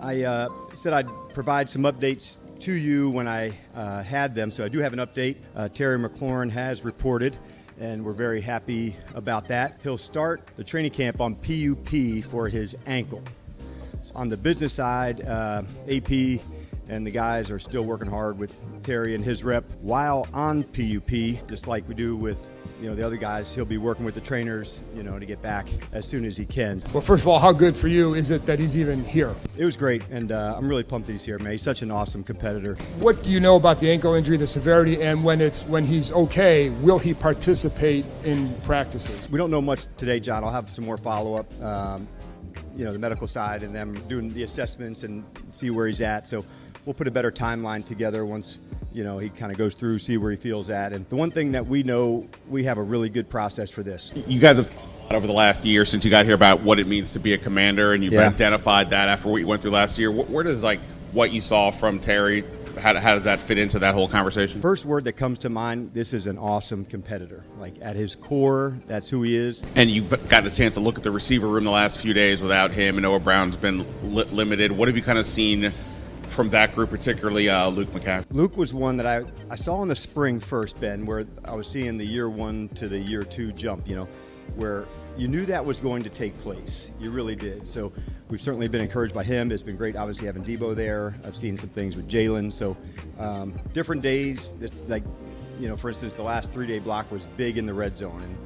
I said I'd provide some updates to you when I had them, so I do have an update. Terry McLaurin has reported, and we're very happy about that. He'll start the training camp on PUP for his ankle. On the business side, AP and the guys are still working hard with Terry and his rep while on PUP, just like we do with the other guys. He'll be working with the trainers, to get back as soon as he can. Well, first of all, how good for you is it that he's even here? It was great, and I'm really pumped that he's here, man. He's such an awesome competitor. What do you know about the ankle injury, the severity, and when he's okay, will he participate in practices? We don't know much today, John. I'll have some more follow-up. The medical side and them doing the assessments and see where he's at. So we'll put a better timeline together once, he kind of goes through, see where he feels at. And the one thing that we know, we have a really good process for this. You guys have talked a lot over the last year since you got here about what it means to be a commander, and you've identified that after what you went through last year. Where does what you saw from Terry, how does that fit into that whole conversation? First word that comes to mind, this is an awesome competitor. At his core, that's who he is. And you've gotten a chance to look at the receiver room the last few days without him, and Noah Brown's been limited. What have you kind of seen from that group, particularly Luke McCaffrey? Luke was one that I saw in the spring first, Ben, where I was seeing the year 1 to the year 2 jump, where you knew that was going to take place. You really did. So we've certainly been encouraged by him. It's been great, obviously, having Debo there. I've seen some things with Jalen. So different days, for instance, the last 3-day block was big in the red zone. And,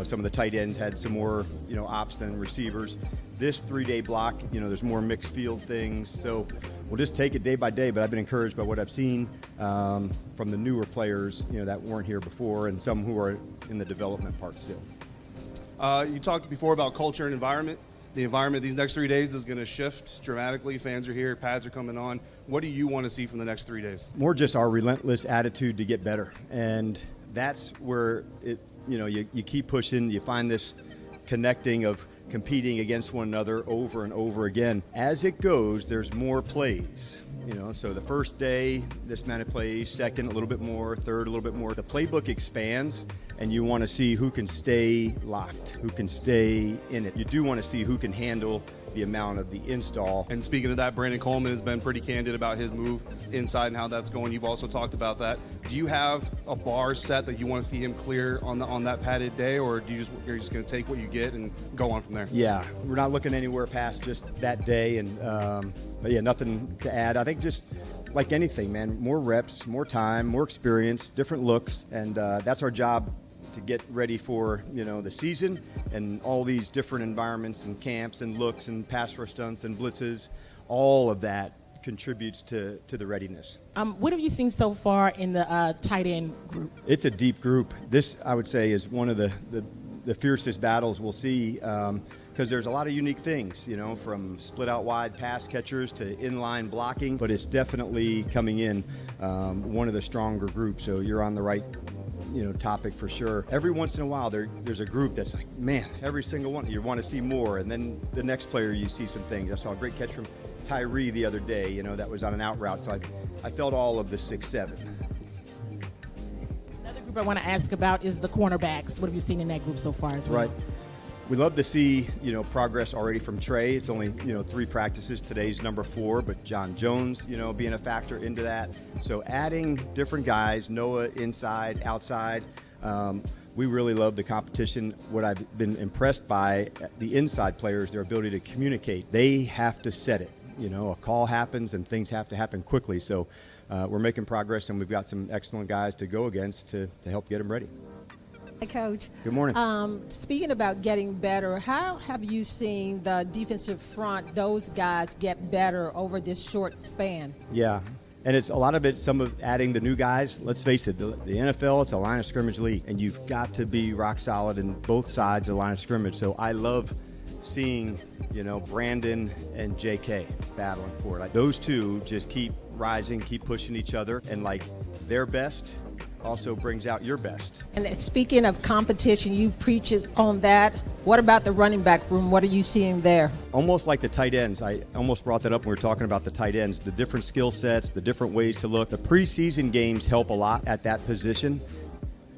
some of the tight ends had some more, ops than receivers. This 3-day block, there's more mixed field things. So we'll just take it day by day. But I've been encouraged by what I've seen from the newer players, that weren't here before, and some who are in the development part still. You talked before about culture and environment. The environment these next 3 days is going to shift dramatically. Fans are here, pads are coming on. What do you want to see from the next 3 days? More just our relentless attitude to get better. And that's where you keep pushing. You find this connecting of competing against one another over and over again. As it goes, there's more plays. So the first day, this amount of plays, second, a little bit more, third, a little bit more. The playbook expands, and you want to see who can stay locked, who can stay in it. You do want to see who can handle the amount of the install. And speaking of that, Brandon Coleman has been pretty candid about his move inside and how that's going. You've also talked about that. Do you have a bar set that you want to see him clear on that padded day, or you're just going to take what you get and go on from there? Yeah, we're not looking anywhere past just that day. And but yeah, nothing to add. I think just like anything, man, more reps, more time, more experience, different looks, and that's our job to get ready for the season and all these different environments and camps and looks and pass rush stunts and blitzes. All of that contributes to the readiness. What have you seen so far in the tight end group? It's a deep group. This, I would say, is one of the fiercest battles we'll see because there's a lot of unique things, from split out wide pass catchers to inline blocking, but it's definitely coming in one of the stronger groups. So you're on the right topic for sure. Every once in a while there's a group that's like, man, every single one, you want to see more, and then the next player you see some things. I saw a great catch from Tyree the other day, that was on an out route, so I felt all of the 6-7. Another group I want to ask about is the cornerbacks. What have you seen in that group so far as well? Right. We love to see, progress already from Trey. It's only, 3 practices. Today's number 4, but John Jones, being a factor into that. So adding different guys, Noah inside, outside. We really love the competition. What I've been impressed by, the inside players, their ability to communicate. They have to set it. A call happens and things have to happen quickly. So we're making progress, and we've got some excellent guys to go against to help get them ready. Hi, Coach. Good morning. Speaking about getting better, how have you seen the defensive front, those guys, get better over this short span? Yeah, and it's a lot of it, some of adding the new guys. Let's face it, the NFL, it's a line of scrimmage league, and you've got to be rock solid in both sides of the line of scrimmage. So I love seeing, Brandon and JK battling for it. Those two just keep rising, keep pushing each other, and their best also brings out your best. And speaking of competition, you preach it on that. What about the running back room? What are you seeing there? Almost like the tight ends. I almost brought that up when we were talking about the tight ends, the different skill sets, the different ways to look. The preseason games help a lot at that position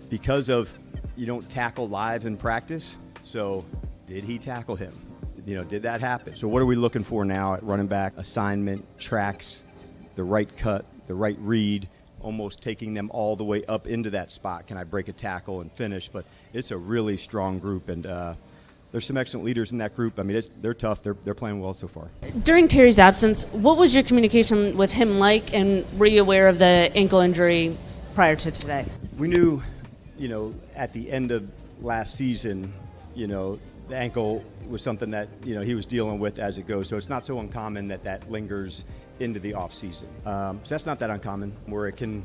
because of you don't tackle live in practice. So did he tackle him? did that happen? So what are we looking for now at running back? Assignment, tracks, the right cut, the right read, almost taking them all the way up into that spot. Can I break a tackle and finish? But it's a really strong group, and there's some excellent leaders in that group. I mean, they're tough. They're playing well so far. During Terry's absence, what was your communication with him like, and were you aware of the ankle injury prior to today? We knew, at the end of last season, the ankle was something that, he was dealing with as it goes. So it's not so uncommon that lingers into the off season. So that's not that uncommon, where it can,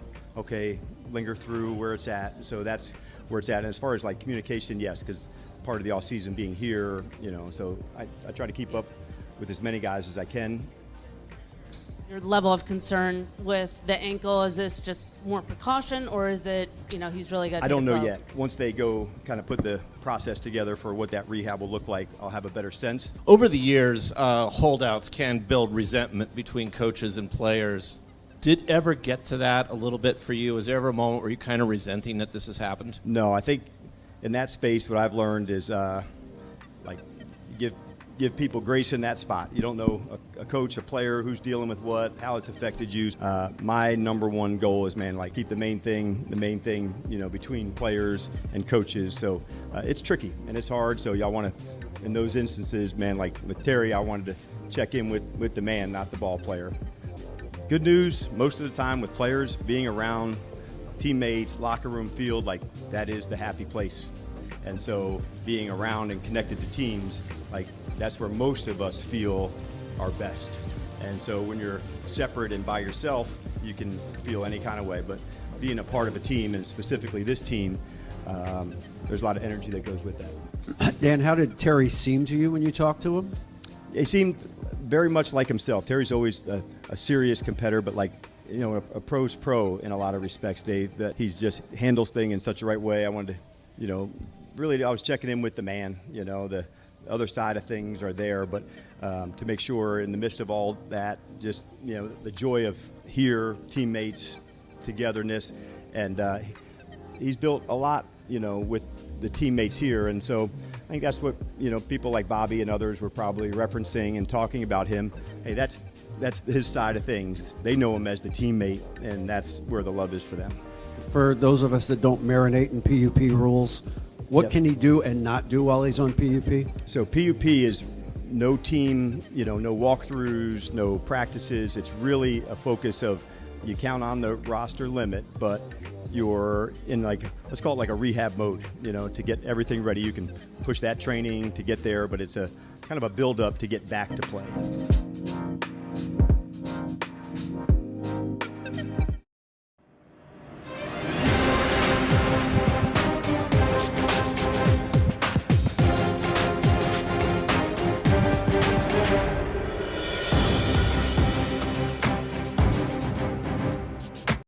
linger through where it's at. So that's where it's at. And as far as like communication, yes, because part of the off season being here, so I try to keep up with as many guys as I can. Your level of concern with the ankle, is this just more precaution, or is it, he's really got to I don't take it know slow? yet. Once they go kind of put the process together for what that rehab will look like, I'll have a better sense. Over the years, holdouts can build resentment between coaches and players. Did it ever get to that a little bit for you? Was there ever a moment where you kind of resenting that this has happened? No, I think in that space, what I've learned is give people grace in that spot. You don't know a coach, a player, who's dealing with what, how it's affected you. My number one goal is, keep the main thing, between players and coaches. So it's tricky and it's hard. So y'all want to, in those instances, with Terry, I wanted to check in with the man, not the ball player. Good news, most of the time with players, being around teammates, locker room, field, that is the happy place. And so being around and connected to teams, that's where most of us feel our best. And so when you're separate and by yourself, you can feel any kind of way. But being a part of a team, and specifically this team, there's a lot of energy that goes with that. Dan, how did Terry seem to you when you talked to him? He seemed very much like himself. Terry's always a serious competitor, but a pro's pro in a lot of respects. That he's just handles things in such a right way. I wanted to, really, I was checking in with the man. The other side of things are there, but to make sure in the midst of all that, just the joy of here, teammates, togetherness, and he's built a lot, with the teammates here, and so I think that's what people like Bobby and others were probably referencing and talking about him. Hey, that's his side of things. They know him as the teammate, and that's where the love is for them. For those of us that don't marinate in PUP rules, what Yep. can he do and not do while he's on PUP? So PUP is no team, no walkthroughs, no practices. It's really a focus of you count on the roster limit, but you're in let's call it a rehab mode, to get everything ready. You can push that training to get there, but it's a kind of a build up to get back to play.